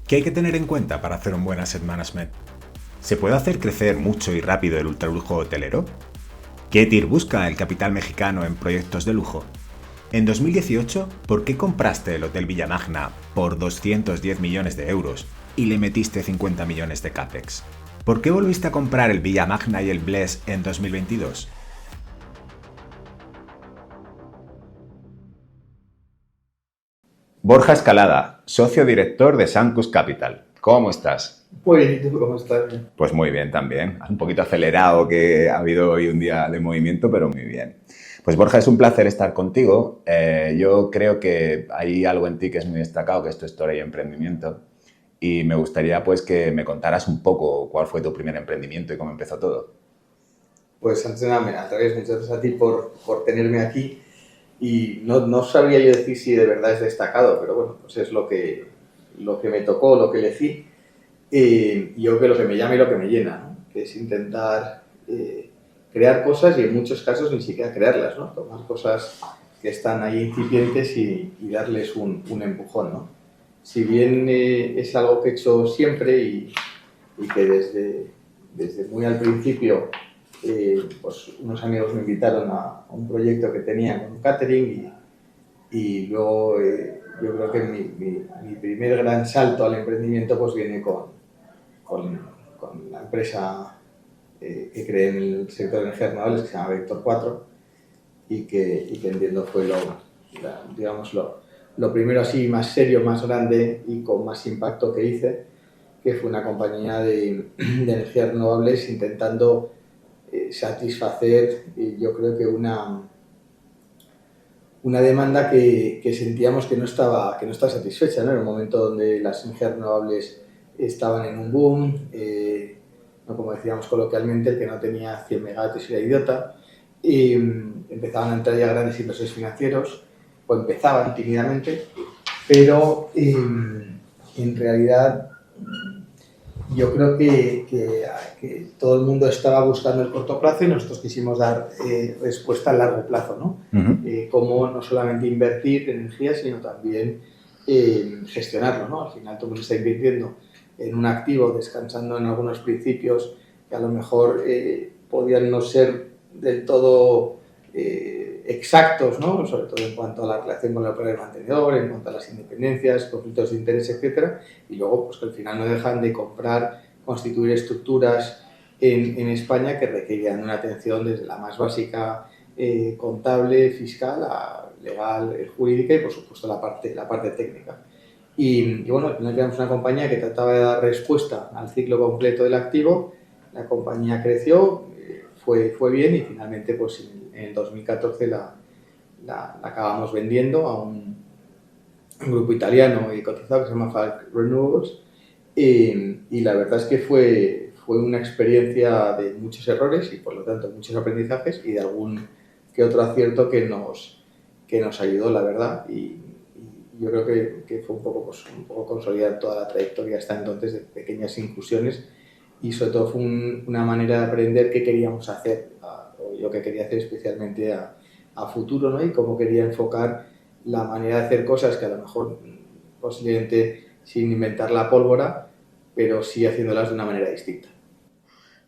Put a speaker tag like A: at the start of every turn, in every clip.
A: ¿Qué hay que tener en cuenta para hacer un buen asset management? ¿Se puede hacer crecer mucho y rápido el ultralujo hotelero? ¿Qué TIR busca el capital mexicano en proyectos de lujo? En 2018, ¿por qué compraste el Hotel Villamagna por 210 millones de euros y le metiste 50 millones de CAPEX? ¿Por qué volviste a comprar el Villamagna y el Bless en 2022? Borja Escalada, socio director de Sancus Capital. ¿Cómo estás?
B: Muy bien, ¿y tú cómo estás?
A: Pues muy bien también. Un poquito acelerado que ha habido hoy un día de movimiento, pero muy bien. Pues Borja, es un placer estar contigo. Yo creo que hay algo en ti que es muy destacado, que es tu historia y emprendimiento. Y me gustaría pues que me contaras un poco cuál fue tu primer emprendimiento y cómo empezó todo.
B: Pues antes de nada, al revés, muchas gracias a ti por tenerme aquí. Y no sabría yo decir si de verdad es destacado, pero bueno, pues es lo que me tocó, lo que elegí. Y yo creo que lo que me llama y lo que me llena, ¿no? Que es intentar crear cosas y en muchos casos ni siquiera crearlas, ¿no? Tomar cosas que están ahí incipientes y darles un empujón, ¿no? Si bien es algo que he hecho siempre y que desde muy al principio pues unos amigos me invitaron a un proyecto que tenían con un catering y luego yo creo que mi primer gran salto al emprendimiento pues viene con la empresa que creé en el sector de energías renovables que se llama Vector 4 y que entiendo fue digamos lo primero así más serio, más grande y con más impacto que hice, que fue una compañía de energías renovables intentando satisfacer, yo creo que una demanda que sentíamos que no estaba satisfecha, ¿no? En un momento donde las energías renovables estaban en un boom, no como decíamos coloquialmente, el que no tenía 100 megavatios era idiota, y empezaban a entrar ya grandes inversores financieros, o empezaban tímidamente, pero en realidad yo creo que todo el mundo estaba buscando el corto plazo y nosotros quisimos dar respuesta a largo plazo, ¿no? Cómo no solamente invertir en energía, sino también gestionarlo, ¿no? Al final todo el mundo está invirtiendo en un activo, descansando en algunos principios que a lo mejor podían no ser del todo exactos, ¿no? Sobre todo en cuanto a la relación con el operario mantenedor, en cuanto a las independencias, conflictos de interés, etcétera, y luego pues que al final no dejan de comprar, constituir estructuras en España que requerían una atención desde la más básica contable, fiscal, a legal, jurídica y por supuesto la parte técnica. Y bueno, al final creamos una compañía que trataba de dar respuesta al ciclo completo del activo. La compañía creció, fue bien y finalmente pues en el 2014 la acabamos vendiendo a un grupo italiano y cotizado que se llama Falck Renewables y la verdad es que fue una experiencia de muchos errores y por lo tanto muchos aprendizajes y de algún que otro acierto que nos ayudó, la verdad, y yo creo que fue un poco consolidar toda la trayectoria hasta entonces de pequeñas incursiones y sobre todo fue una manera de aprender qué queríamos hacer, o yo qué quería hacer especialmente a futuro, ¿no? Y cómo quería enfocar la manera de hacer cosas que a lo mejor posiblemente sin inventar la pólvora, pero sí haciéndolas de una manera distinta.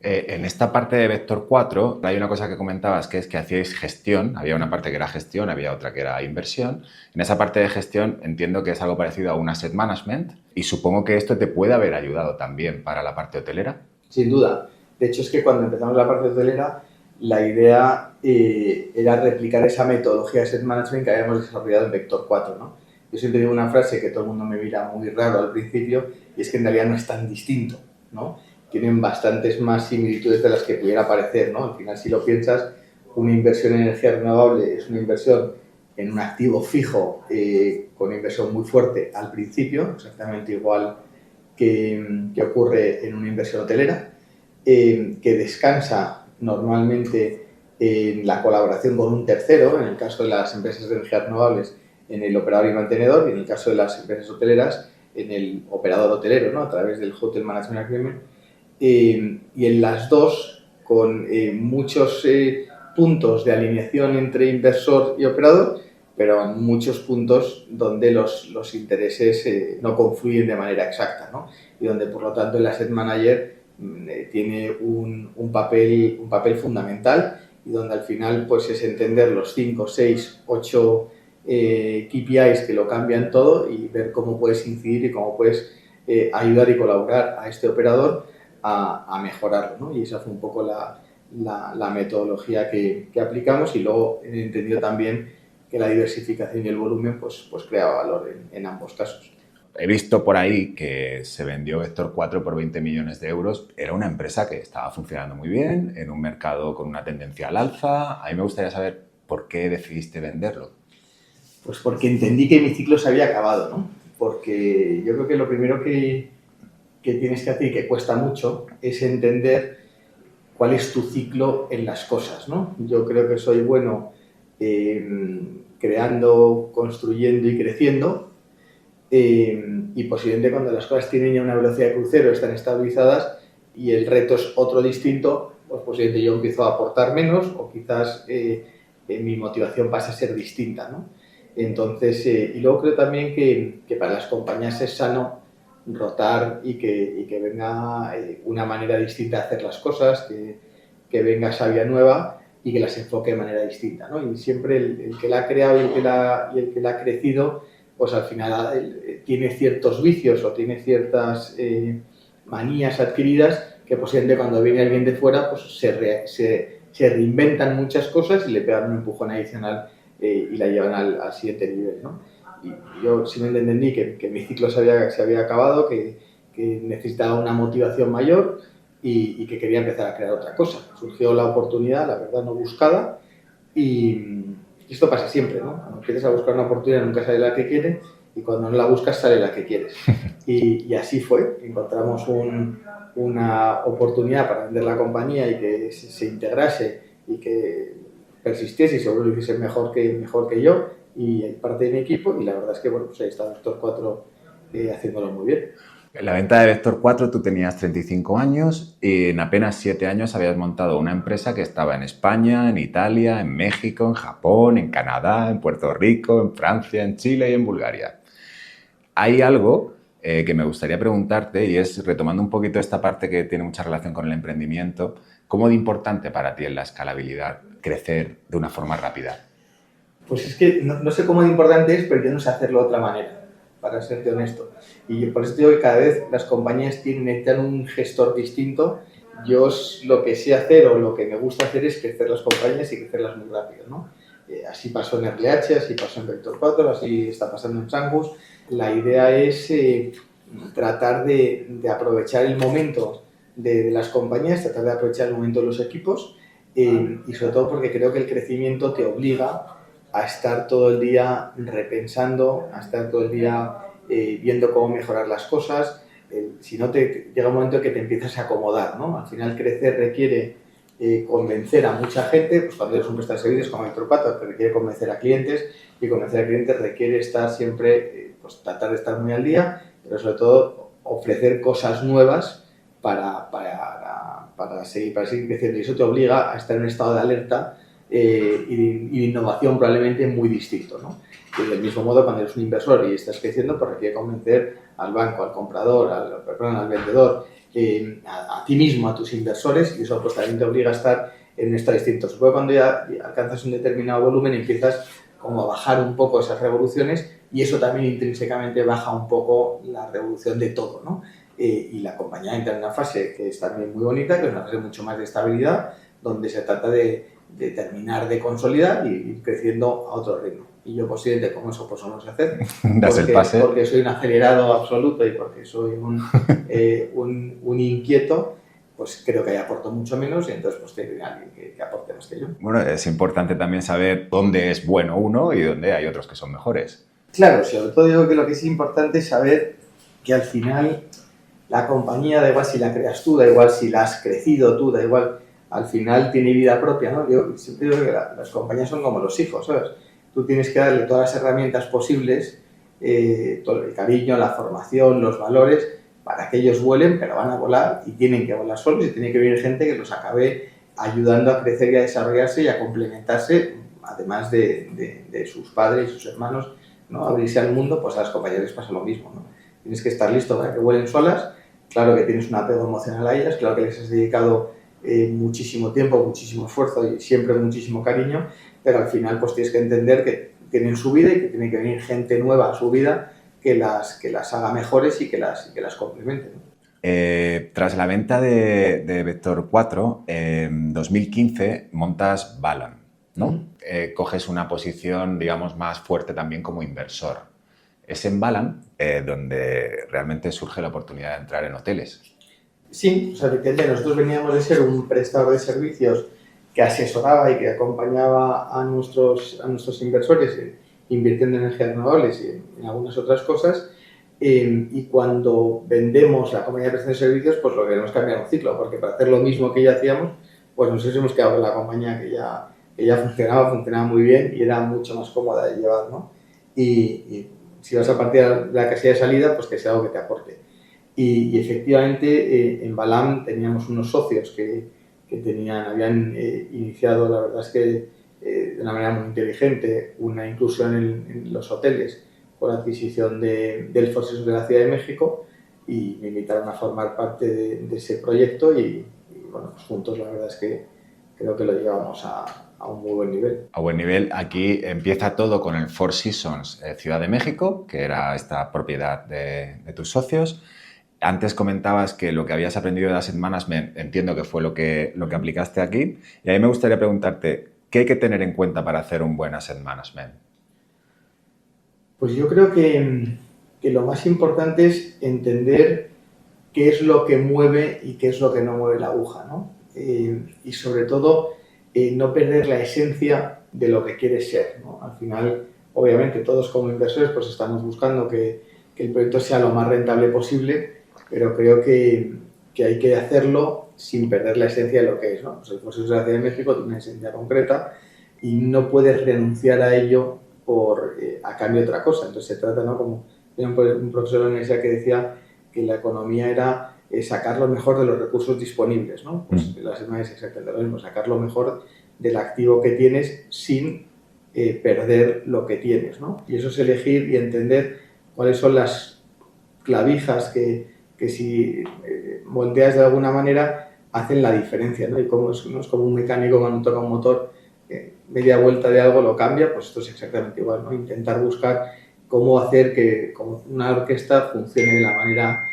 A: En esta parte de Vector 4 hay una cosa que comentabas que es que hacíais gestión, había una parte que era gestión, había otra que era inversión. En esa parte de gestión entiendo que es algo parecido a un asset management y supongo que esto te puede haber ayudado también para la parte hotelera.
B: Sin duda. De hecho es que cuando empezamos la parte hotelera la idea era replicar esa metodología de asset management que habíamos desarrollado en Vector 4, ¿no? Yo siempre digo una frase que todo el mundo me mira muy raro al principio y es que en realidad no es tan distinto, ¿no? Tienen bastantes más similitudes de las que pudiera parecer, ¿no? Al final, si lo piensas, una inversión en energía renovable es una inversión en un activo fijo con una inversión muy fuerte al principio, exactamente igual que ocurre en una inversión hotelera, que descansa normalmente en la colaboración con un tercero, en el caso de las empresas de energías renovables, en el operador y mantenedor, y en el caso de las empresas hoteleras, en el operador hotelero, ¿no? A través del Hotel Management Agreement, y en las dos con muchos puntos de alineación entre inversor y operador pero en muchos puntos donde los intereses no confluyen de manera exacta, ¿no? Y donde, por lo tanto, el Asset Manager tiene un papel fundamental y donde al final pues, es entender los 5, 6, 8 KPIs que lo cambian todo y ver cómo puedes incidir y cómo puedes ayudar y colaborar a este operador a mejorarlo, ¿no? Y esa fue un poco la metodología que aplicamos y luego he entendido también que la diversificación y el volumen pues crea valor en ambos casos.
A: He visto por ahí que se vendió Vector 4 por 20 millones de euros. Era una empresa que estaba funcionando muy bien, en un mercado con una tendencia al alza. A mí me gustaría saber por qué decidiste venderlo.
B: Pues porque entendí que mi ciclo se había acabado, ¿no? Porque yo creo que lo primero que tienes que hacer y que cuesta mucho es entender cuál es tu ciclo en las cosas, ¿no? Yo creo que soy bueno creando, construyendo y creciendo, y posiblemente cuando las cosas tienen ya una velocidad de crucero, están estabilizadas y el reto es otro distinto, pues posiblemente yo empiezo a aportar menos o quizás mi motivación pasa a ser distinta, ¿no? Entonces, y luego creo también que para las compañías es sano rotar y que venga una manera distinta de hacer las cosas, que venga savia nueva y que las enfoque de manera distinta, ¿no? Y siempre el que la ha creado y el que la ha crecido, pues al final tiene ciertos vicios o tiene ciertas manías adquiridas que posiblemente cuando viene alguien de fuera pues se reinventan muchas cosas y le pegan un empujón adicional y la llevan al siguiente nivel, ¿no? Y yo simplemente entendí que mi ciclo se había acabado, que necesitaba una motivación mayor y que quería empezar a crear otra cosa. Surgió la oportunidad, la verdad no buscada, y esto pasa siempre, ¿no? Cuando empiezas a buscar una oportunidad nunca sale la que quieres y cuando no la buscas sale la que quieres. Y así fue, encontramos una oportunidad para vender la compañía y que se integrase y que persistiese y seguro lo hiciese mejor que yo y parte de mi equipo, y la verdad es que bueno, pues ahí está Vector 4 haciéndolo muy bien.
A: En la venta de Vector 4 tú tenías 35 años y en apenas 7 años habías montado una empresa que estaba en España, en Italia, en México, en Japón, en Canadá, en Puerto Rico, en Francia, en Chile y en Bulgaria. Hay algo que me gustaría preguntarte y es, retomando un poquito esta parte que tiene mucha relación con el emprendimiento, ¿cómo de importante para ti es la escalabilidad, crecer de una forma rápida?
B: Pues es que no sé cómo de importante es, pero yo no sé hacerlo de otra manera, para serte honesto. Y por eso digo que cada vez las compañías necesitan un gestor distinto. Yo lo que sé hacer o lo que me gusta hacer es crecer las compañías y crecerlas muy rápido, ¿no? Así pasó en RLH, así pasó en Vector 4, así está pasando en Sangus. La idea es tratar de aprovechar el momento de las compañías, tratar de aprovechar el momento de los equipos y sobre todo porque creo que el crecimiento te obliga a estar todo el día repensando, a estar todo el día viendo cómo mejorar las cosas. Si no, llega un momento en que te empiezas a acomodar, ¿no? Al final crecer requiere convencer a mucha gente, pues cuando eres un prestador de servicios como Vector 4, te requiere convencer a clientes y convencer a clientes requiere estar siempre, pues tratar de estar muy al día, pero sobre todo ofrecer cosas nuevas para seguir creciendo, y eso te obliga a estar en un estado de alerta y de innovación probablemente muy distinto, ¿no? Y del mismo modo, cuando eres un inversor y estás creciendo, pues requiere convencer al banco, al comprador, al vendedor, a ti mismo, a tus inversores, y eso pues también te obliga a estar en un estado distinto. Supongo que cuando ya alcanzas un determinado volumen empiezas como a bajar un poco esas revoluciones y eso también intrínsecamente baja un poco la revolución de todo, ¿no? Y la compañía entra en una fase que es también muy bonita, que es una fase mucho más de estabilidad, donde se trata de terminar de consolidar y ir creciendo a otro ritmo. Y yo posiblemente con eso pues no lo sé hacer, porque soy un acelerado absoluto y porque soy un inquieto, pues creo que ahí aporto mucho menos y entonces pues tiene alguien que aporte más que yo.
A: Bueno, es importante también saber dónde es bueno uno y dónde hay otros que son mejores.
B: Claro, sobre todo digo que lo que es importante es saber que al final la compañía, da igual si la creas tú, da igual si la has crecido tú, da igual, al final tiene vida propia, ¿no? Yo siempre digo que las compañías son como los hijos, ¿sabes? Tú tienes que darle todas las herramientas posibles, todo el cariño, la formación, los valores, para que ellos vuelen, pero van a volar y tienen que volar solos y tiene que venir gente que los acabe ayudando a crecer y a desarrollarse y a complementarse además de sus padres y sus hermanos, ¿no? Abrirse al mundo, pues a las compañías les pasa lo mismo, ¿no? Tienes que estar listo para que vuelen solas, claro que tienes un apego emocional a ellas, claro que les has dedicado muchísimo tiempo, muchísimo esfuerzo y siempre muchísimo cariño, pero al final pues tienes que entender que tienen su vida y que tiene que venir gente nueva a su vida que las haga mejores y que las complemente, ¿no?
A: Tras la venta de Vector 4, en 2015 montas Balan, ¿no? Coges una posición, digamos, más fuerte también como inversor. Es en Balan donde realmente surge la oportunidad de entrar en hoteles.
B: Sí, o sea, efectivamente nosotros veníamos de ser un prestador de servicios que asesoraba y que acompañaba a nuestros inversores invirtiendo en energías renovables y en algunas otras cosas. Y cuando vendemos la compañía de prestación de servicios, pues lo queremos cambiar un ciclo, porque para hacer lo mismo que ya hacíamos, pues nos hemos quedado con la compañía que ya funcionaba muy bien y era mucho más cómoda de llevar, ¿no? Y si vas a partir de la casilla de salida, pues que sea algo que te aporte. Y efectivamente en Balam teníamos unos socios que habían iniciado, la verdad es que de una manera muy inteligente, una inclusión en los hoteles con la adquisición del Four Seasons de la Ciudad de México y me invitaron a formar parte de ese proyecto y bueno, pues juntos la verdad es que creo que lo llevamos a un muy buen nivel.
A: A buen nivel, aquí empieza todo con el Four Seasons Ciudad de México, que era esta propiedad de tus socios. Antes comentabas que lo que habías aprendido de Asset Management, entiendo que fue lo que aplicaste aquí. Y a mí me gustaría preguntarte, ¿qué hay que tener en cuenta para hacer un buen Asset Management?
B: Pues yo creo que lo más importante es entender qué es lo que mueve y qué es lo que no mueve la aguja, ¿no? Y sobre todo, no perder la esencia de lo que quieres ser, ¿no? Al final, obviamente, todos como inversores pues estamos buscando que el proyecto sea lo más rentable posible, pero creo que hay que hacerlo sin perder la esencia de lo que es, ¿no? Pues el Four Seasons de la Ciudad de México tiene una esencia concreta y no puedes renunciar a ello a cambio de otra cosa. Entonces se trata, ¿no? Como un profesor de la universidad que decía que la economía era sacar lo mejor de los recursos disponibles, ¿no? Pues la semana es exactamente lo mismo, sacar lo mejor del activo que tienes sin perder lo que tienes, ¿no? Y eso es elegir y entender cuáles son las clavijas que si moldeas de alguna manera hacen la diferencia, ¿no? Y como no es como un mecánico cuando toca un motor, media vuelta de algo lo cambia, pues esto es exactamente igual, ¿no? Intentar buscar cómo hacer que como una orquesta funcione de la manera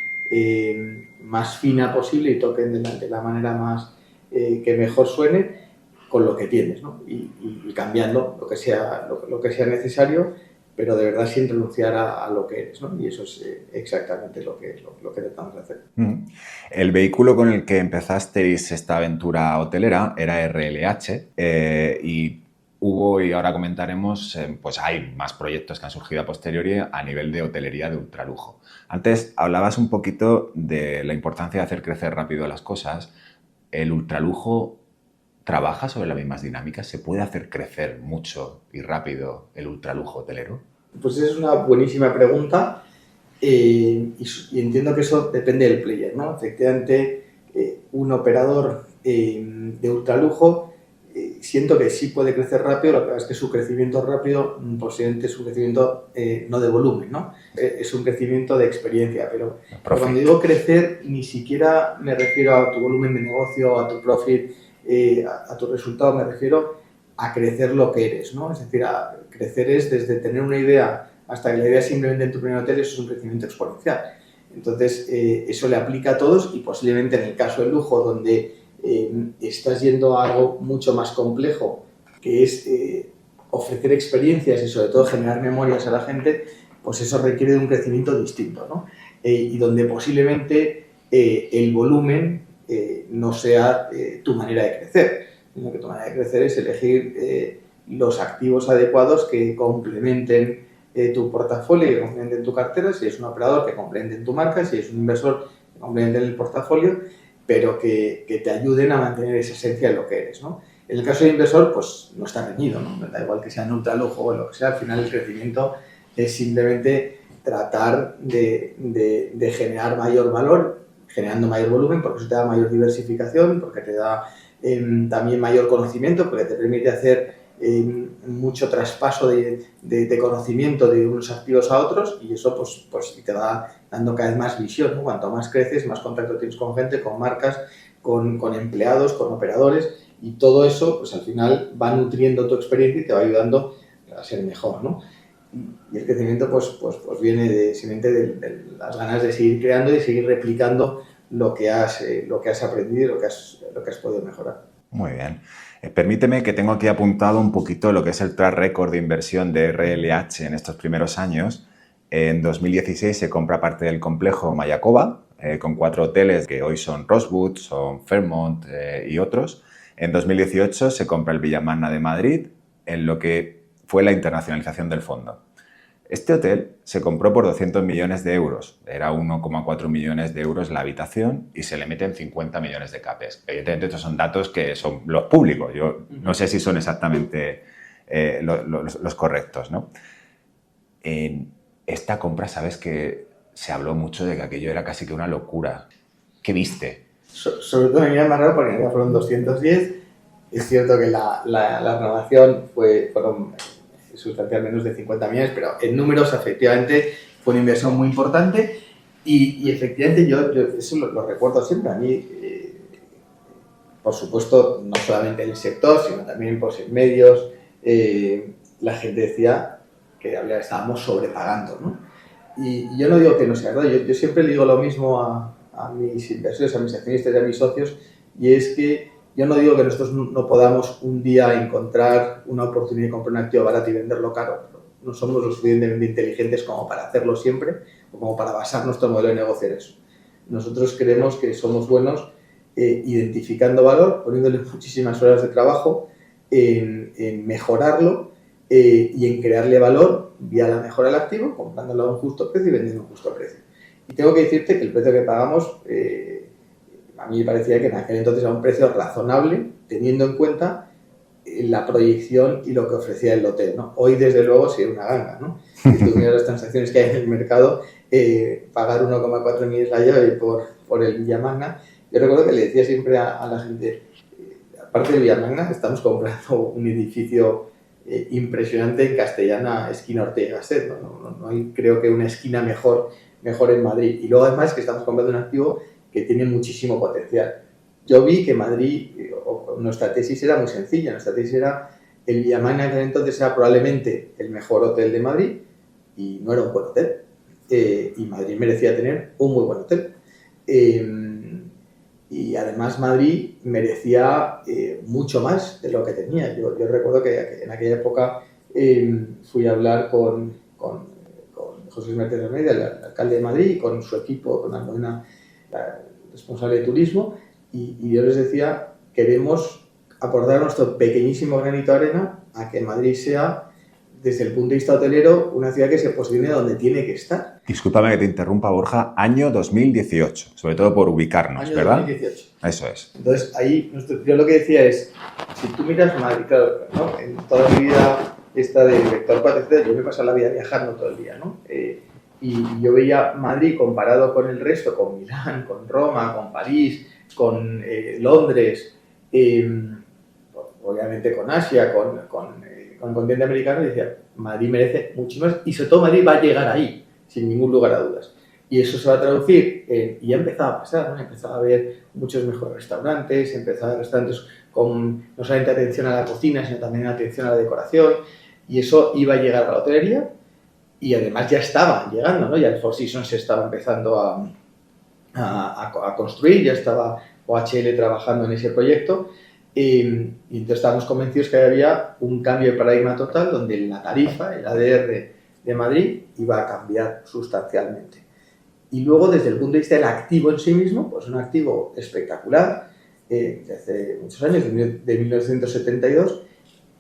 B: más fina posible y toquen de la manera más que mejor suene con lo que tienes, ¿no? Y cambiando lo que sea necesario, pero de verdad sin renunciar a lo que eres, ¿no? Y eso es exactamente lo que tratamos de hacer.
A: El vehículo con el que empezasteis esta aventura hotelera era RLH y hubo, y ahora comentaremos, pues hay más proyectos que han surgido a posteriori a nivel de hotelería de ultralujo. Antes hablabas un poquito de la importancia de hacer crecer rápido las cosas. ¿El ultralujo trabaja sobre las mismas dinámicas? ¿Se puede hacer crecer mucho y rápido el ultralujo hotelero?
B: Pues esa es una buenísima pregunta y entiendo que eso depende del player, ¿no? Efectivamente, un operador de ultralujo siento que sí puede crecer rápido, lo que pasa es que su crecimiento rápido posiblemente es un crecimiento no de volumen, ¿no? Es un crecimiento de experiencia, pero cuando digo crecer ni siquiera me refiero a tu volumen de negocio, a tu profit, a tu resultado, me refiero a crecer lo que eres, ¿no? Es decir, a crecer es desde tener una idea hasta que la idea simplemente en tu primer hotel, eso es un crecimiento exponencial. Entonces, eso le aplica a todos y posiblemente en el caso del lujo, donde estás yendo a algo mucho más complejo, que es ofrecer experiencias y sobre todo generar memorias a la gente, pues eso requiere de un crecimiento distinto, ¿no? Y donde posiblemente el volumen no sea tu manera de crecer, sino que tu manera de crecer es elegir los activos adecuados que complementen tu portafolio, que complementen tu cartera, si es un operador que complementen tu marca, si es un inversor que complementen el portafolio, pero que te ayuden a mantener esa esencia de lo que eres, ¿no? En el caso de inversor, pues no está reñido, ¿no? Da igual que sea en ultralujo o lo que sea, al final el crecimiento es simplemente tratar de generar mayor valor, generando mayor volumen, porque eso te da mayor diversificación, porque te da también mayor conocimiento, porque te permite hacer mucho traspaso de conocimiento de unos activos a otros, y eso pues te va dando cada vez más visión, ¿no? Cuanto más creces, más contacto tienes con gente, con marcas, con empleados, con operadores, y todo eso pues al final va nutriendo tu experiencia y te va ayudando a ser mejor, ¿no? Y el crecimiento pues viene simplemente de las ganas de seguir creando y seguir replicando lo que has aprendido, lo que has podido mejorar.
A: Muy bien. Permíteme que tengo aquí apuntado un poquito lo que es el track record de inversión de RLH en estos primeros años. En 2016 se compra parte del complejo Mayakoba, con 4 hoteles que hoy son Rosewood, son Fairmont y otros. En 2018 se compra el Villamagna de Madrid, en lo que fue la internacionalización del fondo. Este hotel se compró por 200 millones de euros, era 1,4 millones de euros la habitación y se le meten 50 millones de capes. Evidentemente estos son datos que son los públicos, yo no sé si son exactamente los correctos, ¿no? En esta compra, sabes que se habló mucho de que aquello era casi que una locura. ¿Qué viste?
B: Sobre todo me mira más raro porque ya fueron 210. Es cierto que la renovación fueron sustancialmente menos de 50 millones, pero en números efectivamente fue una inversión muy importante y efectivamente yo eso lo recuerdo siempre. A mí, por supuesto, no solamente en el sector, sino también pues, en medios, la gente decía que estábamos sobrepagando, ¿no? Y yo no digo que no sea verdad, yo siempre le digo lo mismo a mis inversores, a mis accionistas y a mis socios, y es que yo no digo que nosotros no podamos un día encontrar una oportunidad de comprar un activo barato y venderlo caro. No somos lo suficientemente inteligentes como para hacerlo siempre o como para basar nuestro modelo de negocio en eso. Nosotros creemos que somos buenos identificando valor, poniéndole muchísimas horas de trabajo en mejorarlo y en crearle valor vía la mejora del activo, comprándolo a un justo precio y vendiendo a un justo precio. Y tengo que decirte que el precio que pagamos a mí me parecía que en aquel entonces era un precio razonable, teniendo en cuenta la proyección y lo que ofrecía el hotel, ¿no? Hoy, desde luego, sería una ganga, ¿no? Si tú miras las transacciones que hay en el mercado, pagar 1,4 millones la llave por el Villamagna. Yo recuerdo que le decía siempre a la gente, aparte del Villamagna, estamos comprando un edificio impresionante en Castellana, esquina Ortega y Gasset, ¿no? No hay, creo que, una esquina mejor en Madrid. Y luego, además, que estamos comprando un activo que tiene muchísimo potencial. Yo vi que Madrid, nuestra tesis era muy sencilla, nuestra tesis era el Villamagna, que entonces era probablemente el mejor hotel de Madrid y no era un buen hotel. Y Madrid merecía tener un muy buen hotel. Y además Madrid merecía mucho más de lo que tenía. Yo recuerdo que en aquella época fui a hablar con José Luis Martínez Almeida, el alcalde de Madrid, y con su equipo, con Almudena, responsable de turismo, y yo les decía, queremos aportar nuestro pequeñísimo granito de arena a que Madrid sea, desde el punto de vista hotelero, una ciudad que se posicione donde tiene que estar.
A: Discúlpame que te interrumpa, Borja, año 2018, sobre todo por ubicarnos,
B: año
A: ¿verdad?
B: 2018.
A: Eso es.
B: Entonces, ahí, yo lo que decía es, si tú miras Madrid, claro, ¿no? En toda mi vida esta de Vector 4, etc., yo me he pasado la vida viajando todo el día, ¿no? Y yo veía Madrid comparado con el resto, con Milán, con Roma, con París, con Londres, obviamente con Asia, con el continente americano, y decía, Madrid merece mucho más, y sobre todo Madrid va a llegar ahí, sin ningún lugar a dudas. Y eso se va a traducir y ya empezaba a pasar, ¿no? Empezaba a haber muchos mejores restaurantes, empezaba a haber restaurantes con no solamente atención a la cocina, sino también atención a la decoración, y eso iba a llegar a la hotelería. Y además ya estaban llegando, ¿no? Ya el Four Seasons se estaba empezando a construir, ya estaba OHL trabajando en ese proyecto, y entonces estábamos convencidos que había un cambio de paradigma total donde la tarifa, el ADR de Madrid, iba a cambiar sustancialmente. Y luego, desde el punto de vista del activo en sí mismo, pues un activo espectacular, de hace muchos años, de 1972,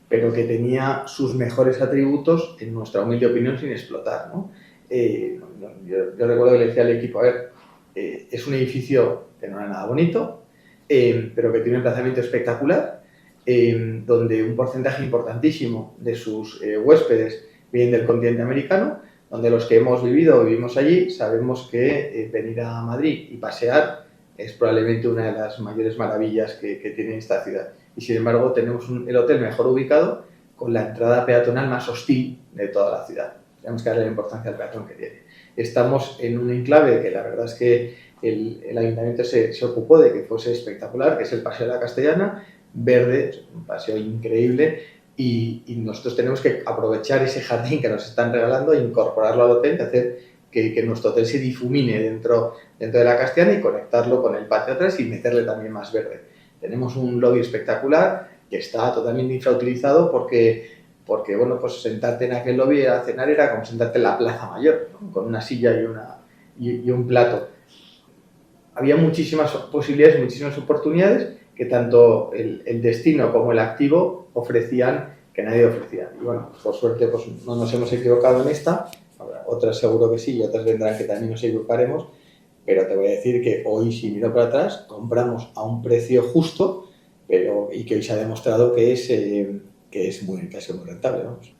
B: pero que tenía sus mejores atributos, en nuestra humilde opinión, sin explotar, ¿no? Yo recuerdo que le decía al equipo, a ver, es un edificio que no era nada bonito, pero que tiene un emplazamiento espectacular, donde un porcentaje importantísimo de sus huéspedes vienen del continente americano, donde los que hemos vivido o vivimos allí sabemos que venir a Madrid y pasear es probablemente una de las mayores maravillas que tiene esta ciudad. Y sin embargo tenemos el hotel mejor ubicado, con la entrada peatonal más hostil de toda la ciudad. Tenemos que darle la importancia al peatón que tiene. Estamos en un enclave que la verdad es que el ayuntamiento se ocupó de que fuese espectacular, que es el Paseo de la Castellana, verde, un paseo increíble, y nosotros tenemos que aprovechar ese jardín que nos están regalando e incorporarlo al hotel y hacer que nuestro hotel se difumine dentro de la Castellana y conectarlo con el patio atrás y meterle también más verde. Tenemos un lobby espectacular que está totalmente infrautilizado porque bueno, pues sentarte en aquel lobby a cenar era como sentarte en la Plaza Mayor, ¿no? Con una silla y un plato. Había muchísimas posibilidades, muchísimas oportunidades que tanto el destino como el activo ofrecían que nadie ofrecía. Y bueno, por suerte pues no nos hemos equivocado en esta, otras seguro que sí y otras vendrán que también nos equivocaremos, pero te voy a decir que hoy, si miro para atrás, compramos a un precio justo, y que hoy se ha demostrado que es muy rentable, vamos.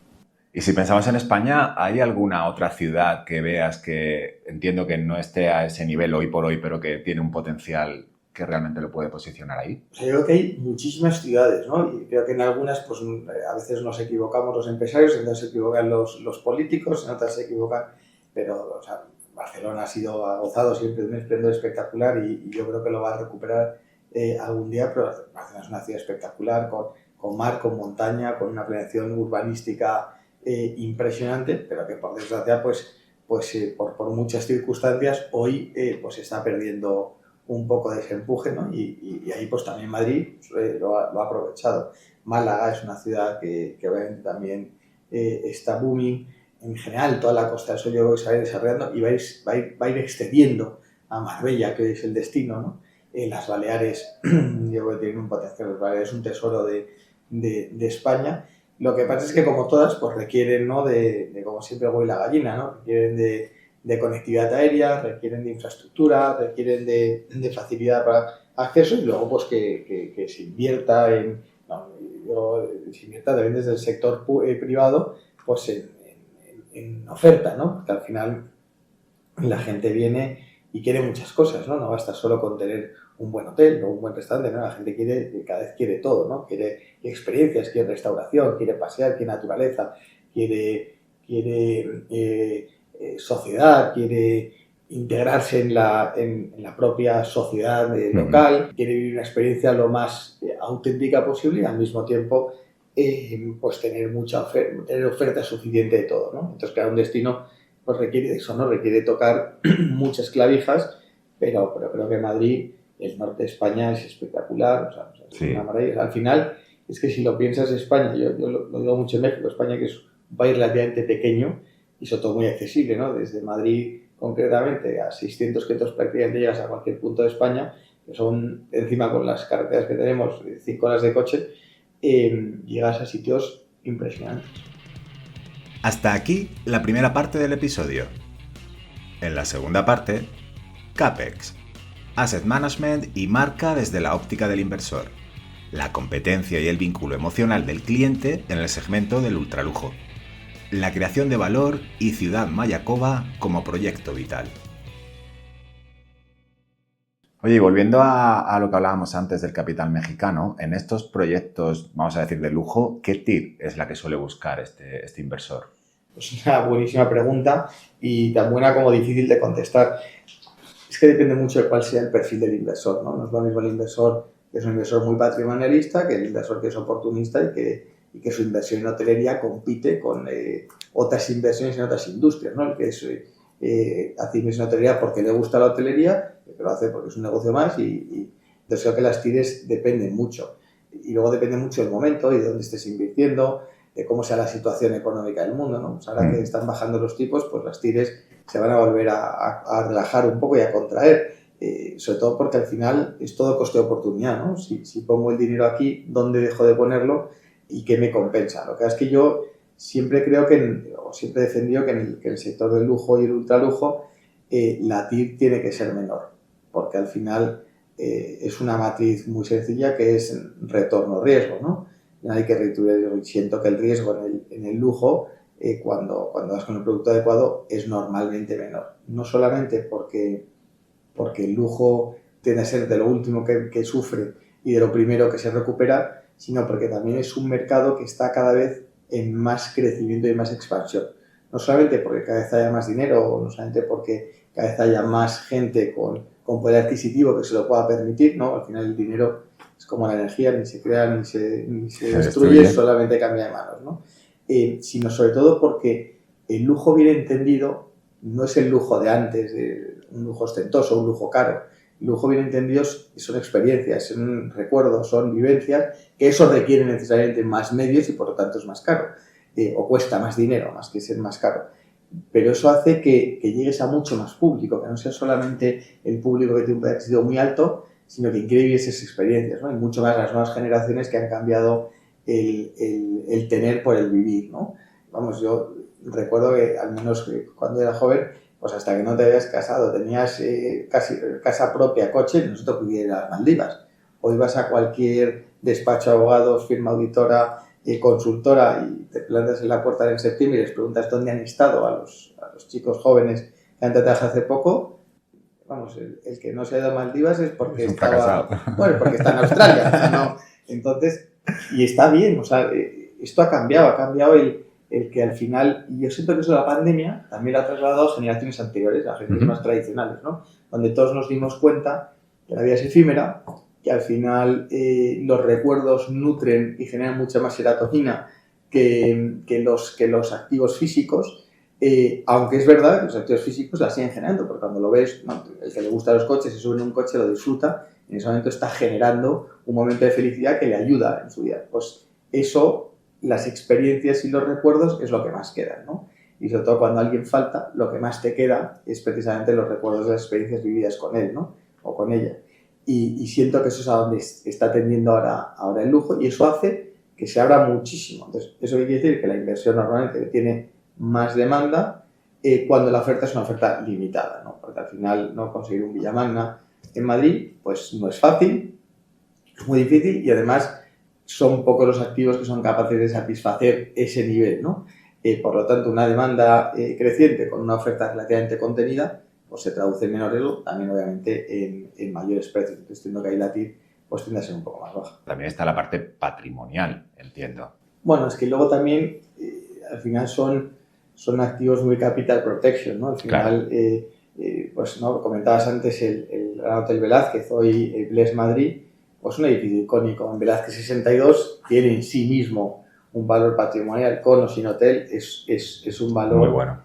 A: Y si pensamos en España, ¿hay alguna otra ciudad que veas que entiendo que no esté a ese nivel hoy por hoy, pero que tiene un potencial que realmente lo puede posicionar ahí?
B: O sea, yo creo que hay muchísimas ciudades, ¿no? Y creo que en algunas, pues a veces nos equivocamos los empresarios, en otras se equivocan los políticos, en otras se equivocan, pero o sea, Barcelona ha gozado siempre de un esplendor espectacular y yo creo que lo va a recuperar algún día, pero Barcelona es una ciudad espectacular, con mar, con montaña, con una planeación urbanística impresionante, pero que por desgracia, por muchas circunstancias, hoy pues está perdiendo un poco de ese empuje, ¿no? Y ahí pues también Madrid lo ha aprovechado. Málaga es una ciudad que obviamente también está booming. En general, toda la Costa del Sol yo creo que se va a ir desarrollando y va a ir extendiendo a Marbella, que es el destino, ¿no? Las Baleares, yo creo que tienen un potencial. Las Baleares es un tesoro de España. Lo que pasa es que, como todas, pues requieren, ¿no? de como siempre, el huevo y la gallina, ¿no? Requieren de conectividad aérea, requieren de infraestructura, requieren de facilidad para acceso y luego pues que se invierta se invierta también desde el sector privado pues en oferta, ¿no? Porque al final la gente viene y quiere muchas cosas, ¿no? No basta solo con tener un buen hotel o un buen restaurante, ¿no? La gente cada vez quiere todo, ¿no? Quiere experiencias, quiere restauración, quiere pasear, quiere naturaleza, quiere sociedad, quiere integrarse en la propia sociedad local, quiere vivir una experiencia lo más auténtica posible y al mismo tiempo pues tener tener oferta suficiente de todo, ¿no? Entonces, claro, un destino pues requiere eso, ¿no? Requiere tocar muchas clavijas, pero creo que Madrid, el norte de España, es espectacular, o sea, es una maravilla. Al final, es que si lo piensas, España, yo lo digo mucho en México, España, que es un país relativamente pequeño y sobre todo muy accesible, ¿no? Desde Madrid, concretamente, a 600 kilómetros prácticamente llegas a cualquier punto de España, que son, encima con las carreteras que tenemos, 5 horas de coche, llegas a sitios impresionantes.
A: Hasta aquí la primera parte del episodio. En la segunda parte, CAPEX, Asset Management y marca desde la óptica del inversor, la competencia y el vínculo emocional del cliente en el segmento del ultralujo, la creación de valor y Ciudad Mayacoba como proyecto vital. Oye, y volviendo a lo que hablábamos antes del capital mexicano, en estos proyectos, vamos a decir, de lujo, ¿qué TIR es la que suele buscar este inversor?
B: Pues una buenísima pregunta y tan buena como difícil de contestar. Es que depende mucho de cuál sea el perfil del inversor, ¿no? No es lo mismo el inversor que es un inversor muy patrimonialista que el inversor que es oportunista y que su inversión en hotelería compite con otras inversiones en otras industrias, ¿no? El que hace inversión en hotelería porque le gusta la hotelería, que lo hace porque es un negocio más entonces creo que las TIRs dependen mucho. Y luego depende mucho del momento y de dónde estés invirtiendo, de cómo sea la situación económica del mundo, ¿no? Pues ahora que están bajando los tipos, pues las TIRs se van a volver a relajar un poco y a contraer, sobre todo porque al final es todo coste de oportunidad, ¿no? Si pongo el dinero aquí, ¿dónde dejo de ponerlo y qué me compensa? Lo que es que yo siempre creo siempre he defendido que en el sector del lujo y el ultralujo la TIR tiene que ser menor, porque al final es una matriz muy sencilla que es retorno-riesgo, ¿no? No hay que retribuir, y siento que el riesgo en el lujo, cuando vas con el producto adecuado, es normalmente menor. No solamente porque el lujo tiende a ser de lo último que sufre y de lo primero que se recupera, sino porque también es un mercado que está cada vez en más crecimiento y más expansión. No solamente porque cada vez haya más dinero, o no solamente porque cada vez haya más gente con poder adquisitivo que se lo pueda permitir, ¿no? Al final el dinero es como la energía, ni se crea ni se destruye, solamente cambia de manos, ¿no? Sino sobre todo porque el lujo bien entendido no es el lujo de antes, de un lujo ostentoso, un lujo caro. El lujo bien entendido son experiencias, son recuerdos, son vivencias, que eso requiere necesariamente más medios y por lo tanto es más caro, o cuesta más dinero, más que ser más caro. Pero eso hace que llegues a mucho más público, que no sea solamente el público que tiene un poder adquisitivo muy alto, sino que quiere vivir esas experiencias, ¿no? Y mucho más las nuevas generaciones que han cambiado el tener por el vivir, ¿no? Vamos, yo recuerdo que al menos cuando era joven, pues hasta que no te habías casado, tenías casi casa propia, coche, no se te pudiera ir a las Maldivas. O ibas a cualquier despacho de abogados, firma auditora, consultora y te plantas en la puerta en septiembre y les preguntas dónde han estado a los chicos jóvenes que han tratado hace poco. Vamos, el que no se ha ido a Maldivas es porque bueno, porque está en Australia, ¿no? Entonces, y está bien, o sea, esto ha cambiado el que al final, y yo siento que eso de la pandemia también lo ha trasladado a generaciones anteriores, a generaciones más tradicionales, ¿no? Donde todos nos dimos cuenta que la vida es efímera, que al final los recuerdos nutren y generan mucha más serotonina que los activos físicos, aunque es verdad que los activos físicos la siguen generando, porque cuando lo ves, ¿no? El que le gusta los coches, se sube en un coche, lo disfruta, y en ese momento está generando un momento de felicidad que le ayuda en su día. Pues eso, las experiencias y los recuerdos es lo que más quedan, ¿no? Y sobre todo cuando alguien falta, lo que más te queda es precisamente los recuerdos de las experiencias vividas con él, ¿no? O con ella. Y siento que eso es a donde está tendiendo ahora el lujo, y eso hace que se abra muchísimo. Entonces, ¿eso quiere decir? Que la inversión normalmente tiene más demanda cuando la oferta es una oferta limitada, ¿no? Porque al final no conseguir un Villamagna en Madrid pues no es fácil, es muy difícil, y además son pocos los activos que son capaces de satisfacer ese nivel, ¿no? Por lo tanto, una demanda creciente con una oferta relativamente contenida pues se traduce en menor riesgo, también obviamente en mayores precios. Entonces, entiendo que ahí la TIR pues tiende a ser un poco más baja.
A: También está la parte patrimonial, entiendo.
B: Bueno, es que luego también al final son activos muy capital protection, ¿no? Al final, claro. Pues no, comentabas antes el Gran Hotel Velázquez, hoy Bles Madrid, pues un edificio icónico en Velázquez 62, tiene en sí mismo un valor patrimonial, con o sin hotel, es un valor
A: muy bueno.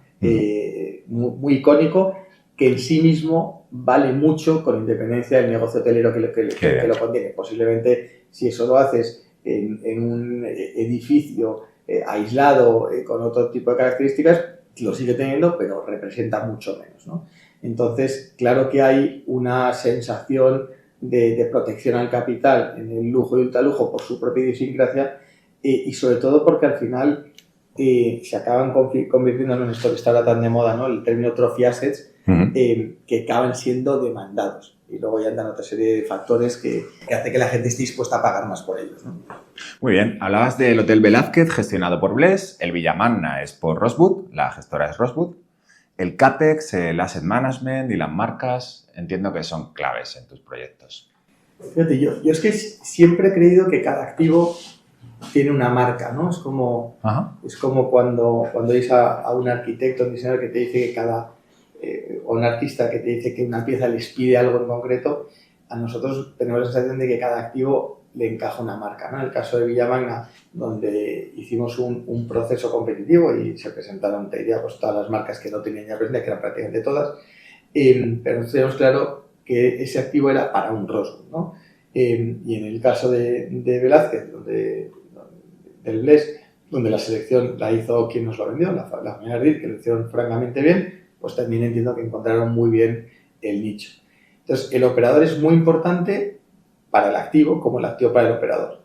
B: Muy icónico, que en sí mismo vale mucho con independencia del negocio hotelero que lo contiene. Posiblemente, si eso lo haces en un edificio aislado, con otro tipo de características, lo sigue teniendo, pero representa mucho menos, ¿no? Entonces, claro que hay una sensación de protección al capital en el lujo y ultralujo por su propia idiosincrasia, y sobre todo porque al final se acaban convirtiendo en esto que está ahora tan de moda, ¿no? El término trophy assets, que acaban siendo demandados. Y luego ya andan otra serie de factores que hace que la gente esté dispuesta a pagar más por ellos, ¿no?
A: Muy bien, hablabas del Hotel Velázquez gestionado por Bles, el Villamagna es por Rosewood, la gestora es Rosewood, el CAPEX, el Asset Management y las marcas, entiendo que son claves en tus proyectos.
B: Fíjate, yo es que siempre he creído que cada activo tiene una marca, ¿no? Es como cuando vais a un arquitecto, un diseñador que te dice que o un artista que te dice que una pieza les pide algo en concreto. A nosotros tenemos la sensación de que cada activo le encaja una marca, ¿no? En el caso de Villamagna, donde hicimos un proceso competitivo y se presentaron, te diría, pues todas las marcas que no tenían ya presentes, que eran prácticamente todas, pero nosotros teníamos claro que ese activo era para un Rosewood, ¿no? Y en el caso de Velázquez, del Bles, donde la selección la hizo quien nos lo vendió, la familia Ardit, que lo hicieron francamente bien, pues también entiendo que encontraron muy bien el nicho. Entonces, el operador es muy importante para el activo, como el activo para el operador.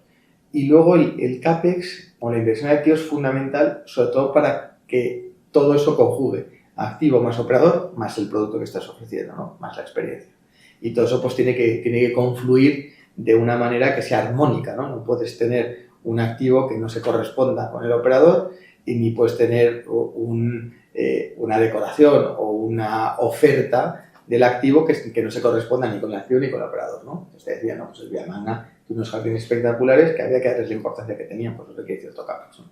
B: Y luego el CAPEX, o la inversión de activos, es fundamental, sobre todo para que todo eso conjugue. Activo más operador, más el producto que estás ofreciendo, ¿no? Más la experiencia. Y todo eso pues tiene que confluir de una manera que sea armónica, ¿no? No puedes tener un activo que no se corresponda con el operador, y ni puedes tener una decoración o una oferta del activo que no se corresponda ni con el activo ni con el operador, ¿no? Entonces te decía, no, pues el Villamagna tiene unos jardines espectaculares que había que darles la importancia que tenían, pues eso requiere cierto CAPEX, ¿no?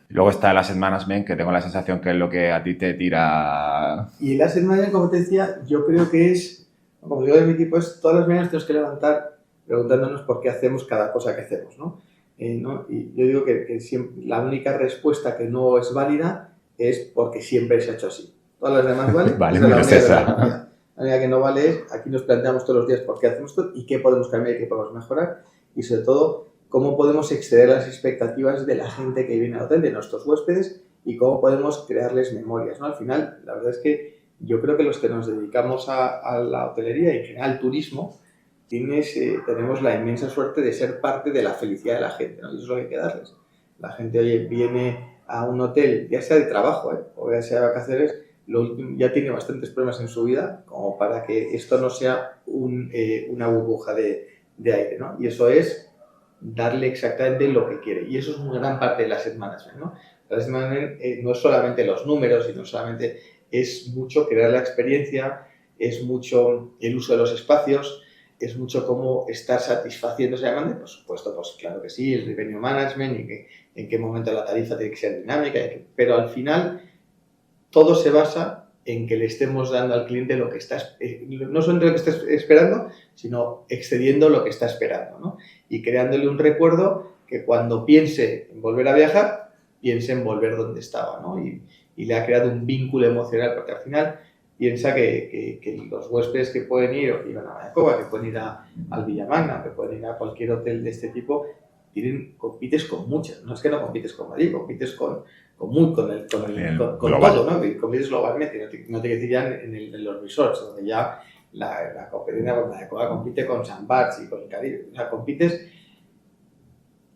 A: Luego está el Asset Management, que tengo la sensación que es lo que a ti te tira...
B: Y el Asset Management, como te decía, yo creo que es, como digo de mi equipo, es todas las mañanas tenemos que levantar preguntándonos por qué hacemos cada cosa que hacemos, ¿no? Y yo digo que siempre, la única respuesta que no es válida es porque siempre se ha hecho así. Todas las demás valen.
A: Vale,
B: Esa es la
A: menos
B: única
A: esa.
B: la única que no vale es, aquí nos planteamos todos los días por qué hacemos esto y qué podemos cambiar y qué podemos mejorar. Y sobre todo, cómo podemos exceder las expectativas de la gente que viene al hotel, de nuestros huéspedes, y cómo podemos crearles memorias, ¿no? Al final, la verdad es que yo creo que los que nos dedicamos a la hotelería y en general al turismo, tenemos la inmensa suerte de ser parte de la felicidad de la gente, ¿no? Y eso es lo que hay que darles. La gente, oye, viene a un hotel, ya sea de trabajo, o ya sea de vacaciones, ya tiene bastantes problemas en su vida como para que esto no sea una burbuja de aire, ¿no? Y eso es darle exactamente lo que quiere. Y eso es una gran parte del Asset Management, ¿no? El Asset Management no es solamente los números, sino solamente es mucho crear la experiencia, es mucho el uso de los espacios, es mucho cómo estar satisfaciendo esa demanda. Por supuesto, pues claro que sí, el revenue management y en qué momento la tarifa tiene que ser dinámica, pero al final todo se basa en que le estemos dando al cliente lo que está, no solo lo que está esperando, sino excediendo lo que está esperando, ¿no? Y creándole un recuerdo que cuando piense en volver a viajar, piense en volver donde estaba, ¿no? Y le ha creado un vínculo emocional, porque al final piensa que los huéspedes que pueden ir a Mayacoba, que pueden ir al Villamagna, que pueden ir a cualquier hotel de este tipo, compites con muchas. No es que no compites con Madrid, compites con todo, ¿no? Y compites globalmente. No te decir ya en los resorts, donde ya la competencia con Mayacoba compite con San Barts y con el Caribe. O sea, compites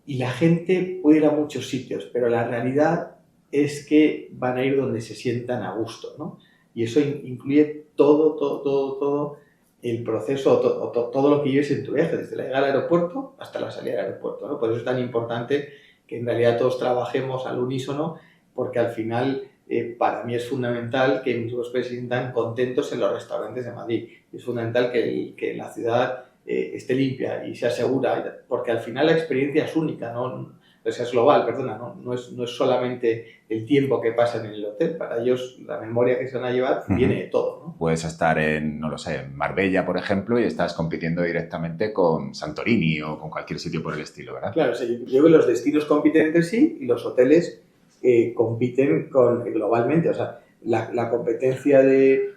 B: y la gente puede ir a muchos sitios, pero la realidad es que van a ir donde se sientan a gusto, ¿no? Y eso incluye todo el proceso, todo lo que lleves en tu viaje, desde la llegada al aeropuerto hasta la salida del aeropuerto, ¿no? Por eso es tan importante que en realidad todos trabajemos al unísono, porque al final para mí es fundamental que mis huéspedes se sientan contentos en los restaurantes de Madrid. Es fundamental que la ciudad esté limpia y sea segura, porque al final la experiencia es única, ¿no? O sea, es global, perdona, no es solamente el tiempo que pasan en el hotel. Para ellos la memoria que se van a llevar viene de todo, ¿no?
A: Puedes estar en Marbella, por ejemplo, y estás compitiendo directamente con Santorini o con cualquier sitio por el estilo, ¿verdad?
B: Claro, o sea, yo creo que los destinos compiten entre sí y los hoteles compiten globalmente. O sea, la competencia de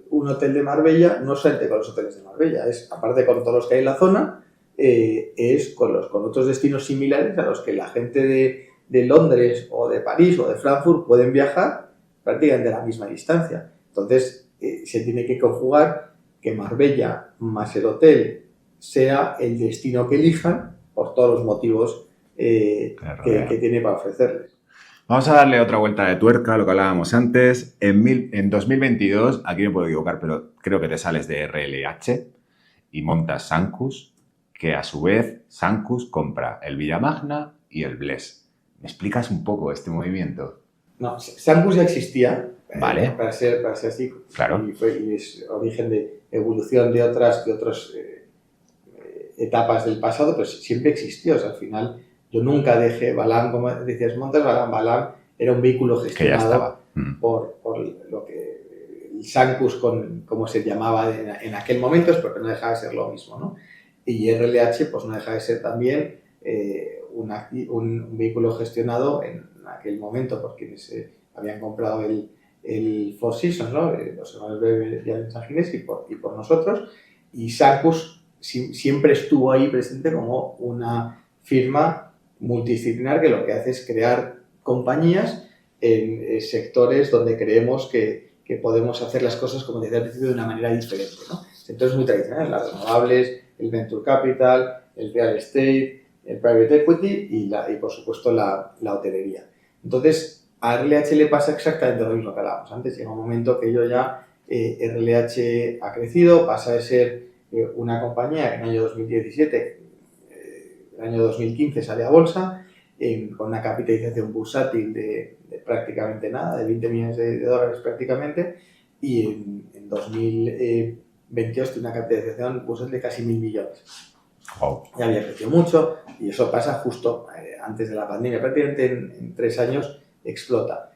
B: un hotel de Marbella no es solamente con los hoteles de Marbella, es aparte con todos los que hay en la zona, es con otros destinos similares a los que la gente de Londres o de París o de Frankfurt pueden viajar prácticamente a la misma distancia. Entonces, se tiene que conjugar que Marbella más el hotel sea el destino que elijan por todos los motivos que tiene para ofrecerles.
A: Vamos a darle otra vuelta de tuerca a lo que hablábamos antes. En 2022, aquí me puedo equivocar, pero creo que te sales de RLH y montas Sancus, que a su vez Sancus compra el Villamagna y el Blés. ¿Me explicas un poco este movimiento?
B: No, Sancus ya existía,
A: vale.
B: Para ser así,
A: claro.
B: y es origen de evolución de otras etapas del pasado, pero siempre existió. O sea, al final yo nunca dejé Balam, como decías, montas Balam era un vehículo gestionado por lo que el Sancus, como se llamaba en aquel momento, es porque no dejaba de ser lo mismo, ¿no? Y RLH pues no deja de ser también un vehículo gestionado en aquel momento por quienes habían comprado el Four Seasons, ¿no? Los hermanos Bebe y San Ginés y por nosotros. Y Sancus siempre estuvo ahí presente como una firma multidisciplinar que lo que hace es crear compañías en sectores donde creemos que podemos hacer las cosas, como decía al principio, de una manera diferente, ¿no? Sectores muy tradicionales, las renovables, el venture capital, el real estate, el private equity y por supuesto la hotelería. Entonces, a RLH le pasa exactamente lo mismo que hablábamos antes. Llega un momento que RLH ha crecido, pasa de ser una compañía que en el año 2017, el año 2015 sale a bolsa, con una capitalización bursátil de prácticamente nada, de 20 millones de dólares prácticamente, y en 2022 tiene una capitalización bursátil de casi 1.000 millones.
A: Wow.
B: Ya había crecido mucho y eso pasa justo antes de la pandemia, prácticamente en 3 años explota.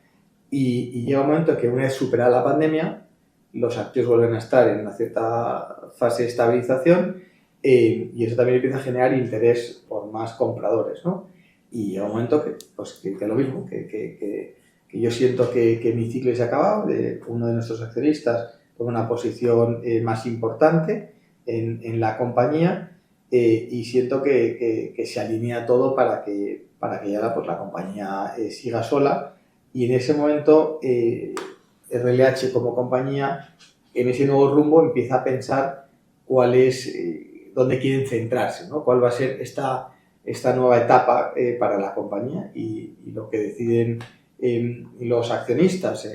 B: Y llega un momento que una vez superada la pandemia, los activos vuelven a estar en una cierta fase de estabilización y eso también empieza a generar interés por más compradores, ¿no? Y llega un momento que, pues, que lo mismo, que yo siento que mi ciclo se ha acabado, uno de nuestros accionistas toma una posición más importante en la compañía y siento que se alinea todo para que ya pues, la compañía siga sola. Y en ese momento RLH como compañía, en ese nuevo rumbo, empieza a pensar cuál es, dónde quieren centrarse, ¿no? Cuál va a ser esta nueva etapa para la compañía y lo que deciden los accionistas,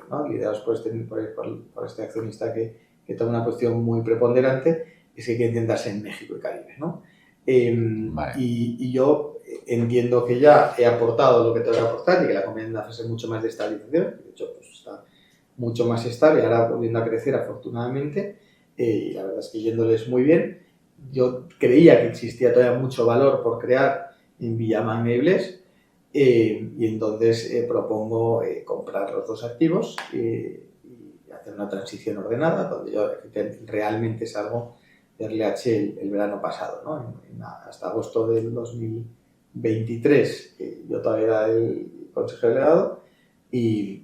B: ¿no? Liderados por este accionista que toma una posición muy preponderante, es que quieren centrarse en México y Caribe, ¿no?
A: Vale.
B: Y yo entiendo que ya he aportado lo que tengo que aportar y que la compañía en una fase mucho más de estabilización, de hecho pues está mucho más estable, ahora volviendo a crecer afortunadamente, y la verdad es que yéndoles muy bien. Yo creía que existía todavía mucho valor por crear en Villaman Meubles y entonces propongo comprar los 2 activos y hacer una transición ordenada donde yo realmente salgo de RLH el verano pasado, ¿no? Hasta agosto del 2023 yo todavía era el consejero delegado y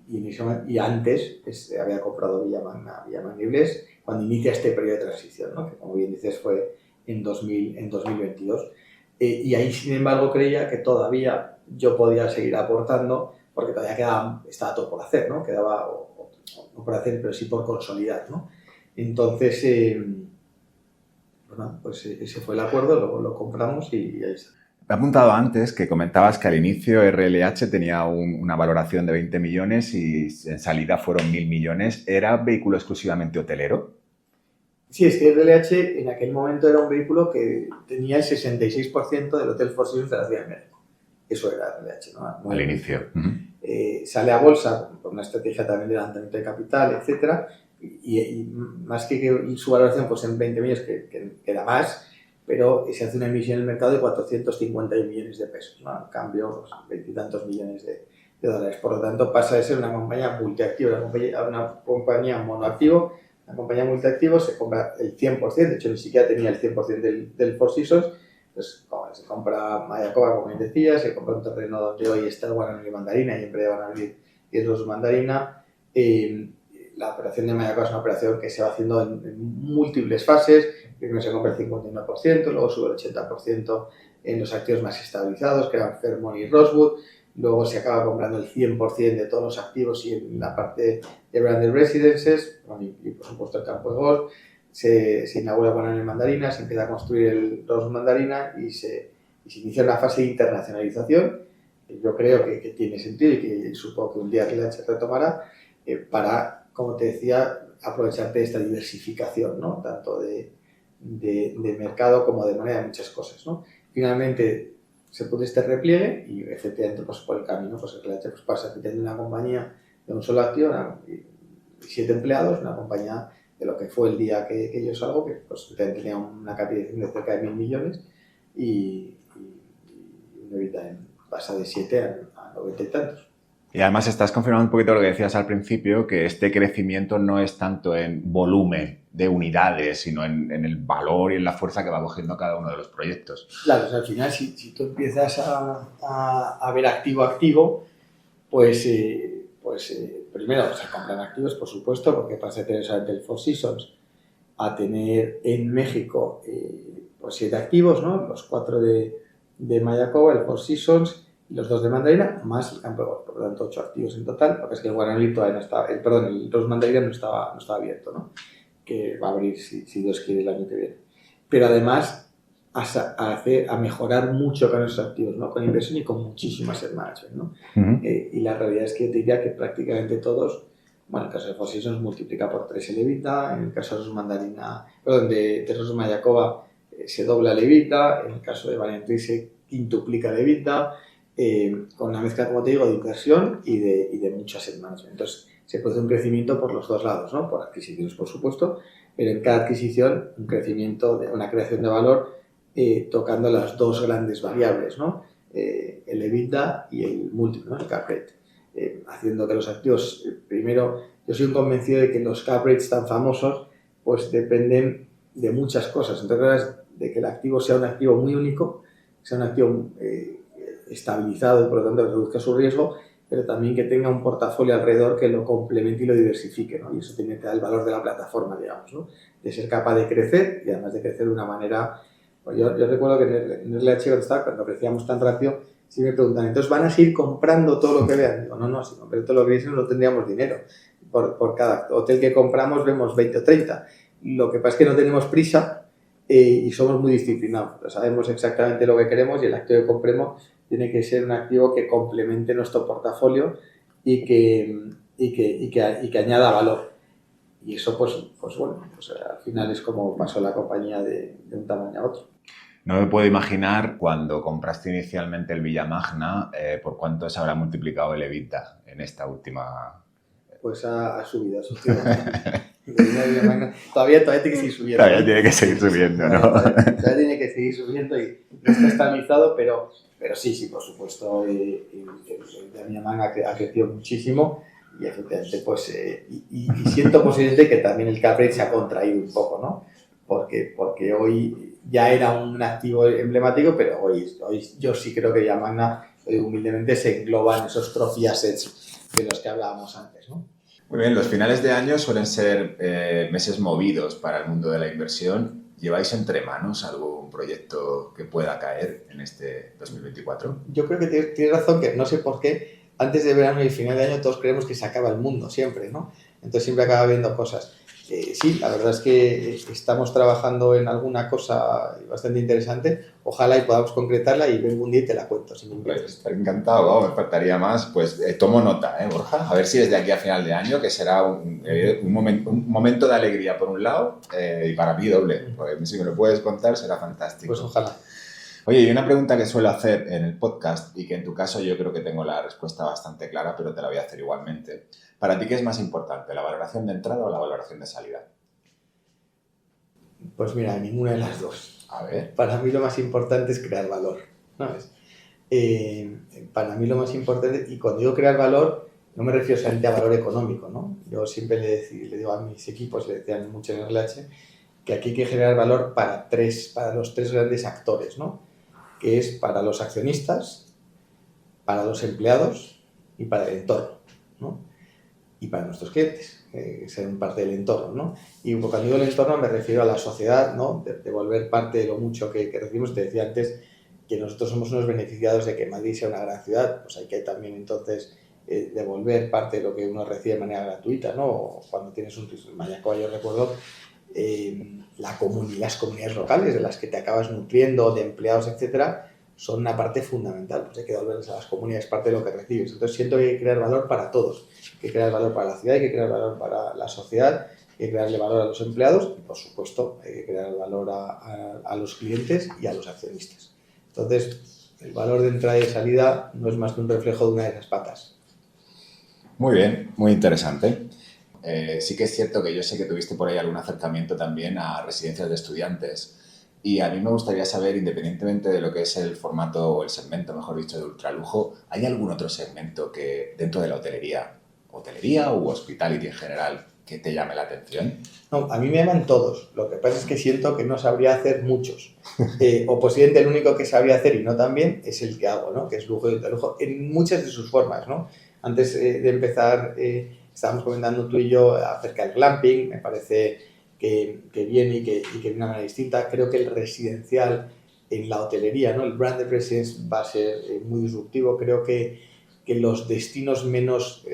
B: antes pues, había comprado Villaman Meubles cuando inicia este periodo de transición, ¿no? Que como bien dices fue en 2022. Y ahí, sin embargo, creía que todavía yo podía seguir aportando porque todavía estaba todo por hacer, ¿no? Quedaba, no por hacer, pero sí por consolidar, ¿no? Entonces, bueno, pues ese fue el acuerdo, lo compramos y ahí está.
A: Me he apuntado antes que comentabas que al inicio RLH tenía una valoración de 20 millones y en salida fueron 1.000 millones. ¿Era vehículo exclusivamente hotelero?
B: Sí, es que RLH en aquel momento era un vehículo que tenía el 66% del Hotel Four Seasons de la Ciudad de México. Eso era RLH, ¿no?
A: Al inicio.
B: Sale a bolsa por una estrategia también de levantamiento de capital, etcétera, y más que su valoración pues en 20 millones, que era más, pero se hace una emisión en el mercado de 450 millones de pesos, ¿no? En cambio, pues, 20 y tantos millones de dólares. Por lo tanto, pasa de ser una compañía multiactiva a una compañía monoactivo. La compañía multiactivo se compra el 100%, de hecho ni siquiera tenía el 100% del Four Seasons, pues se compra Mayacoba, como bien decía, se compra un terreno donde hoy está el Guanamili Mandarina y en breve van a venir 10 los Mandarina. La operación de Mayacoba es una operación que se va haciendo en múltiples fases. Primero se compra el 51%, luego sube el 80% en los activos más estabilizados, que eran Fairmont y Rosewood. Luego se acaba comprando el 100% de todos los activos y en la parte de Branded Residences, y por supuesto el campo de golf. Se inaugura Guanamili Mandarina, se empieza a construir el Rosewood Mandarina y se inicia una fase de internacionalización que yo creo que tiene sentido y que supongo que un día RLH retomará para, como te decía, aprovecharte de esta diversificación, ¿no? Tanto de mercado como de moneda, muchas cosas, ¿no? Finalmente se puede este repliegue y efectivamente pues, por el camino pues RLH pues, pasa teniendo una compañía de un solo activo, 7 empleados, una compañía de lo que fue el día que yo salgo, que pues tenía una capitalización de cerca de 1.000 millones y un EBITDA pasa de 7 a 90 y tantos.
A: Y además estás confirmando un poquito lo que decías al principio, que este crecimiento no es tanto en volumen de unidades, sino en el valor y en la fuerza que va cogiendo cada uno de los proyectos.
B: Claro, o sea, al final si tú empiezas a ver activo a activo, pues primero se compran activos, por supuesto, porque pasa de tener solamente el Four Seasons a tener en México pues 7 activos, ¿no? Los 4 de Mayacoba, el Four Seasons y los 2 de Mandarina, más el campo de golf, por lo tanto 8 activos en total, porque es que el Guanamili todavía no estaba, el Rosewood Mandarina no estaba abierto, ¿no? Que va a abrir si Dios quiere el año que viene. Pero además a mejorar mucho con esos activos, ¿no? Con inversión y con muchísimas asset management, ¿no? Y la realidad es que yo te diría que prácticamente todos, bueno, en el caso de Four Seasons multiplica por 3 el EBITDA, en el caso de Rosewood Mandarina, perdón, de Rosewood Mayacoba se dobla el EBITDA, en el caso de Banyan Tree se quintuplica el EBITDA, con una mezcla, como te digo, de inversión y de mucho asset management. Entonces, se produce un crecimiento por los dos lados, ¿no? Por adquisiciones, por supuesto, pero en cada adquisición un crecimiento, una creación de valor tocando las dos grandes variables, ¿no? El EBITDA y el múltiplo, ¿no? El cap rate, haciendo que los activos, primero, yo soy un convencido de que los cap rates tan famosos pues dependen de muchas cosas, entre otras de que el activo sea un activo muy único, sea un activo estabilizado y por lo tanto reduzca su riesgo, pero también que tenga un portafolio alrededor que lo complemente y lo diversifique, ¿no? Y eso tiene que dar el valor de la plataforma, digamos, ¿no? De ser capaz de crecer y además de crecer de una manera... Pues yo recuerdo que en LH cuando crecíamos tan rápido, sí me preguntan, entonces ¿van a seguir comprando todo lo que vean? Digo, no, si compré todo lo que viesen no tendríamos dinero. Por cada hotel que compramos vemos 20 o 30. Lo que pasa es que no tenemos prisa y somos muy disciplinados. Pero sabemos exactamente lo que queremos y el activo que compremos tiene que ser un activo que complemente nuestro portafolio y que añada valor. Y eso, pues bueno, pues al final es como pasó la compañía de un tamaño a otro.
A: No me puedo imaginar cuando compraste inicialmente el Villamagna, por cuánto se habrá multiplicado el EBITDA en esta última...
B: Pues ha subido todavía tiene que seguir subiendo.
A: Todavía tiene que seguir subiendo, ¿no?
B: Todavía tiene que seguir subiendo y está estabilizado, pero sí, por supuesto, el Villamagna ha crecido muchísimo y efectivamente, pues, y siento posiblemente que también el cap rate se ha contraído un poco, ¿no? Porque hoy ya era un activo emblemático, pero hoy yo sí creo que Villamagna humildemente se engloba en esos trophy assets de los que hablábamos antes, ¿no?
A: Muy bien, los finales de año suelen ser meses movidos para el mundo de la inversión. ¿Lleváis entre manos algún proyecto que pueda caer en este 2024?
B: Yo creo que tienes razón, que no sé por qué, antes de verano y final de año todos creemos que se acaba el mundo siempre, ¿no? Entonces siempre acaba habiendo cosas. Sí, la verdad es que estamos trabajando en alguna cosa bastante interesante. Ojalá y podamos concretarla y vengo un día y te la cuento. Si
A: pues estaré encantado, me faltaría más. Pues tomo nota, Borja. A ver si desde aquí a final de año, que será un momento de alegría por un lado y para mí doble. Pues, si me lo puedes contar será fantástico.
B: Pues ojalá.
A: Oye, y una pregunta que suelo hacer en el podcast y que en tu caso yo creo que tengo la respuesta bastante clara, pero te la voy a hacer igualmente. ¿Para ti qué es más importante, la valoración de entrada o la valoración de salida?
B: Pues mira, ninguna de las dos.
A: A ver.
B: Para mí lo más importante es crear valor, ¿sabes? Para mí lo más importante, y cuando digo crear valor, no me refiero solamente a valor económico, ¿no? Yo siempre le digo a mis equipos, le decían mucho en el LH, que aquí hay que generar valor para los tres grandes actores, ¿no? Que es para los accionistas, para los empleados y para el entorno, ¿no? Y para nuestros clientes, que sean parte del entorno, ¿no? Y cuando digo el entorno me refiero a la sociedad, ¿no? De devolver parte de lo mucho que recibimos. Te decía antes que nosotros somos unos beneficiados de que Madrid sea una gran ciudad, pues hay que también entonces devolver parte de lo que uno recibe de manera gratuita, ¿no? O cuando tienes un Mayacoa, yo recuerdo las comunidades locales de las que te acabas nutriendo, de empleados, etcétera, son una parte fundamental, pues hay que devolverles a las comunidades parte de lo que recibes. Entonces siento que hay que crear valor para todos, hay que crear valor para la ciudad, hay que crear valor para la sociedad, hay que crearle valor a los empleados y por supuesto hay que crear valor a los clientes y a los accionistas. Entonces el valor de entrada y de salida no es más que un reflejo de una de esas patas.
A: Muy bien, muy interesante. Sí que es cierto que yo sé que tuviste por ahí algún acercamiento también a residencias de estudiantes y a mí me gustaría saber, independientemente de lo que es el formato o el segmento, mejor dicho, de ultralujo, ¿hay algún otro segmento que dentro de la hotelería u hospitality en general, que te llame la atención?
B: No, a mí me llaman todos. Lo que pasa es que siento que no sabría hacer muchos. O posiblemente el único que sabría hacer y no tan bien es el que hago, ¿no? Que es lujo y ultralujo en muchas de sus formas, ¿no? Antes de empezar, estábamos comentando tú y yo acerca del glamping. Me parece que viene y que de una manera distinta. Creo que el residencial en la hotelería, ¿no? El branded residence va a ser muy disruptivo. Creo que los destinos menos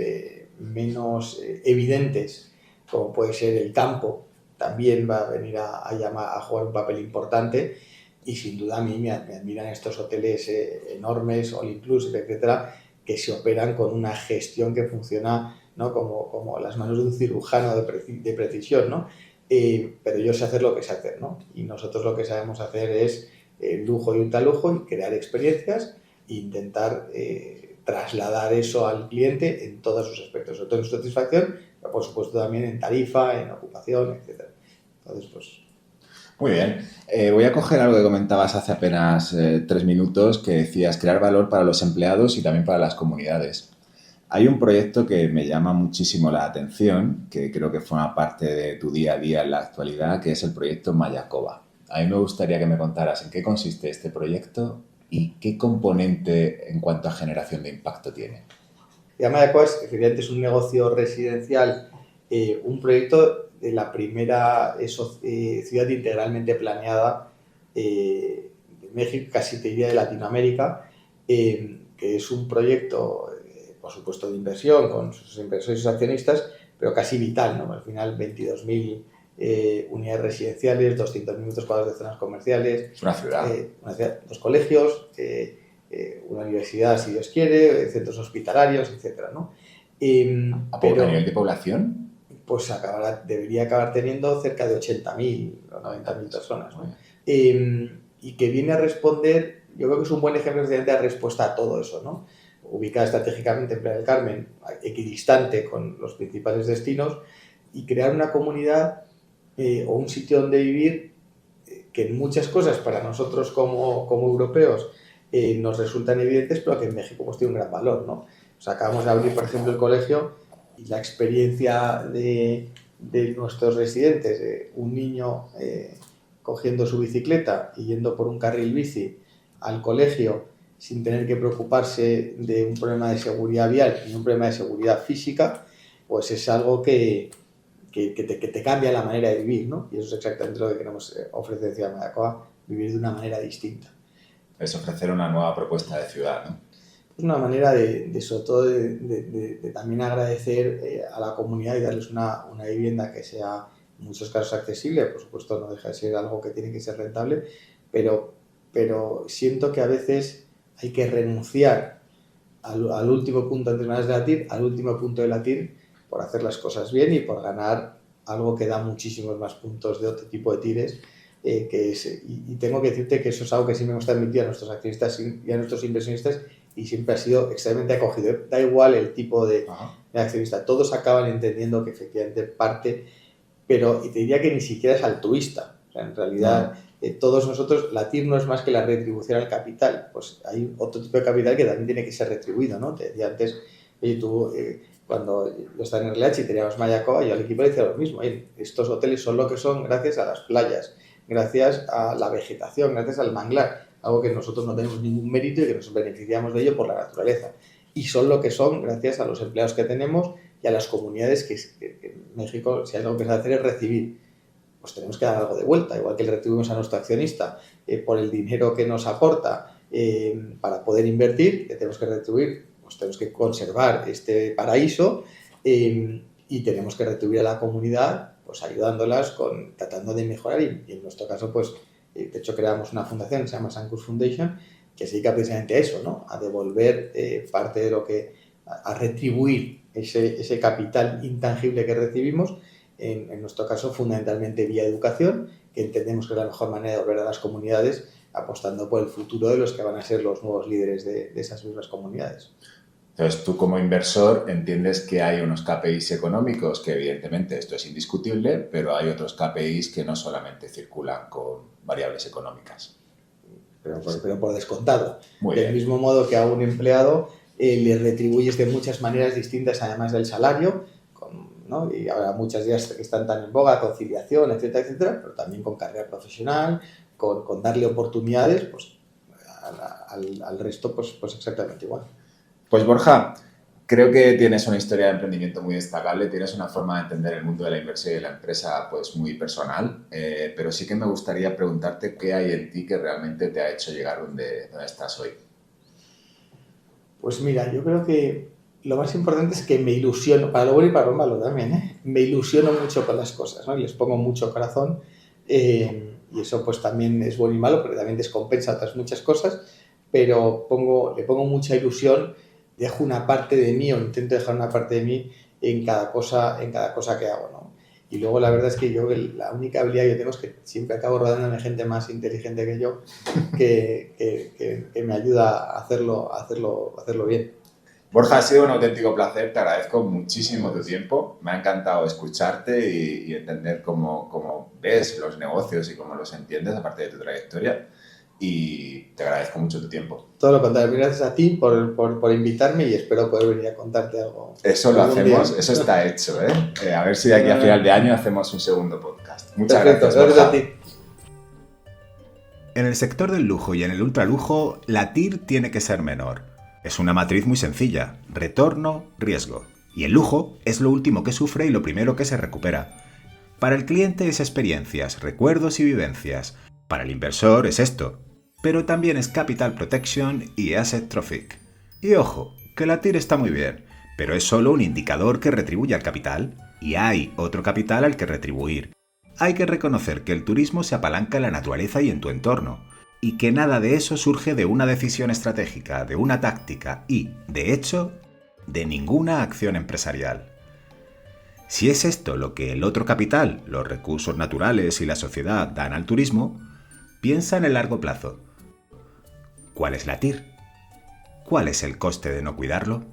B: evidentes, como puede ser el campo, también va a venir a jugar un papel importante y sin duda a mí me admiran estos hoteles enormes, all inclusive, etcétera, que se operan con una gestión que funciona, ¿no? como las manos de un cirujano de precisión, ¿no? Pero yo sé hacer lo que sé hacer, ¿no? Y nosotros lo que sabemos hacer es lujo y ultralujo y crear experiencias e intentar trasladar eso al cliente en todos sus aspectos, sobre todo en su satisfacción, pero por supuesto también en tarifa, en ocupación, etc. Entonces, pues...
A: Muy bien. Voy a coger algo que comentabas hace apenas 3 minutos, que decías crear valor para los empleados y también para las comunidades. Hay un proyecto que me llama muchísimo la atención, que creo que forma parte de tu día a día en la actualidad, que es el proyecto Mayacoba. A mí me gustaría que me contaras en qué consiste este proyecto y qué componente en cuanto a generación de impacto tiene.
B: Yamayakos, efectivamente, es un negocio residencial, un proyecto de la primera ciudad integralmente planeada de México, casi te diría de Latinoamérica, que es un proyecto, por supuesto, de inversión con sus inversores y sus accionistas, pero casi vital, ¿no? Al final, 22.000 unidades residenciales, 200.000 metros cuadrados de zonas comerciales,
A: Es una ciudad.
B: 2 colegios, una universidad, si Dios quiere, centros hospitalarios, etcétera, ¿no?
A: ¿A
B: Pero
A: nivel de población?
B: pues debería acabar teniendo cerca de 80.000 o 90.000 personas, ¿no? Y que viene a responder, yo creo que es un buen ejemplo de respuesta a todo eso, ¿no? Ubicada estratégicamente en Playa del Carmen, equidistante con los principales destinos, y crear una comunidad o un sitio donde vivir que en muchas cosas para nosotros como europeos nos resultan evidentes, pero que en México pues tiene un gran valor, ¿no? O sea, acabamos de abrir, por ejemplo, el colegio y la experiencia de nuestros residentes, de un niño cogiendo su bicicleta y yendo por un carril bici al colegio sin tener que preocuparse de un problema de seguridad vial ni un problema de seguridad física, pues es algo que te cambia la manera de vivir, ¿no? Y eso es exactamente lo que queremos ofrecer en Ciudad Mayacoa, vivir de una manera distinta.
A: Es ofrecer una nueva propuesta de ciudad, ¿no?
B: Es una manera sobre todo de también agradecer a la comunidad y darles una vivienda que sea en muchos casos accesible. Por supuesto, no deja de ser algo que tiene que ser rentable, pero siento que a veces hay que renunciar al último punto antes de latir, al último punto de latir, por hacer las cosas bien y por ganar algo que da muchísimos más puntos de otro tipo de tires. Y tengo que decirte que eso es algo que sí me gusta admitir a nuestros accionistas y a nuestros inversionistas, y siempre ha sido extremadamente acogido. Da igual el tipo de accionista, todos acaban entendiendo que efectivamente parte, pero y te diría que ni siquiera es altruista. O sea, en realidad, todos nosotros, latir no es más que la retribución al capital. Pues hay otro tipo de capital que también tiene que ser retribuido, ¿no? Te decía antes, oye, tú, cuando yo estaba en RLH y teníamos Mayacoba, yo al equipo le decía lo mismo. Estos hoteles son lo que son gracias a las playas, gracias a la vegetación, gracias al manglar, algo que nosotros no tenemos ningún mérito y que nos beneficiamos de ello por la naturaleza. Y son lo que son gracias a los empleados que tenemos y a las comunidades que en México, si hay algo que se hacer es recibir. Pues tenemos que dar algo de vuelta, igual que le retribuimos a nuestro accionista por el dinero que nos aporta para poder invertir, que tenemos que retribuir, pues tenemos que conservar este paraíso y tenemos que retribuir a la comunidad pues ayudándolas, tratando de mejorar y en nuestro caso, pues de hecho creamos una fundación que se llama Sancus Foundation, que se dedica precisamente a eso, ¿no? A devolver parte de lo que, a retribuir ese capital intangible que recibimos, en nuestro caso fundamentalmente vía educación, que entendemos que es la mejor manera de volver a las comunidades, apostando por el futuro de los que van a ser los nuevos líderes de esas mismas comunidades.
A: Entonces, tú como inversor entiendes que hay unos KPIs económicos, que evidentemente esto es indiscutible, pero hay otros KPIs que no solamente circulan con variables económicas.
B: Pero por descontado.
A: Muy
B: Del
A: bien.
B: mismo modo que a un empleado le retribuyes de muchas maneras distintas, además del salario, ¿no? Y ahora muchas días que están tan en boga, conciliación, etcétera, etcétera, pero también con carrera profesional, con darle oportunidades, pues al resto pues exactamente igual.
A: Pues Borja, creo que tienes una historia de emprendimiento muy destacable, tienes una forma de entender el mundo de la inversión y de la empresa pues muy personal, pero sí que me gustaría preguntarte qué hay en ti que realmente te ha hecho llegar donde estás hoy.
B: Pues mira, yo creo que lo más importante es que me ilusiono, para lo bueno y para lo malo también, me ilusiono mucho con las cosas, ¿no? Y les pongo mucho corazón, y eso pues también es bueno y malo, porque también descompensa otras muchas cosas, pero le pongo mucha ilusión, dejo una parte de mí, o intento dejar una parte de mí en cada cosa que hago, ¿no? Y luego la verdad es que yo la única habilidad que tengo es que siempre acabo rodeándome de gente más inteligente que yo, que me ayuda a hacerlo bien.
C: Borja, ha sido un auténtico placer, te agradezco muchísimo tu tiempo, me ha encantado escucharte y entender cómo ves los negocios y cómo los entiendes, aparte de tu trayectoria, y te agradezco mucho tu tiempo.
B: Todo lo contrario, gracias a ti por invitarme y espero poder venir a contarte algo.
C: Eso lo hacemos, eso está hecho, ¿eh? A ver si de aquí a final de año hacemos un segundo podcast. Muchas gracias, Borja.
B: A ti.
A: En el sector del lujo y en el ultralujo, la TIR tiene que ser menor. Es una matriz muy sencilla: retorno, riesgo. Y el lujo es lo último que sufre y lo primero que se recupera. Para el cliente es experiencias, recuerdos y vivencias. Para el inversor es esto. Pero también es Capital Protection y Asset Trophic. Y ojo, que la TIR está muy bien, pero es solo un indicador que retribuye al capital, y hay otro capital al que retribuir. Hay que reconocer que el turismo se apalanca en la naturaleza y en tu entorno, y que nada de eso surge de una decisión estratégica, de una táctica y, de hecho, de ninguna acción empresarial. Si es esto lo que el otro capital, los recursos naturales y la sociedad dan al turismo, piensa en el largo plazo. ¿Cuál es la TIR? ¿Cuál es el coste de no cuidarlo?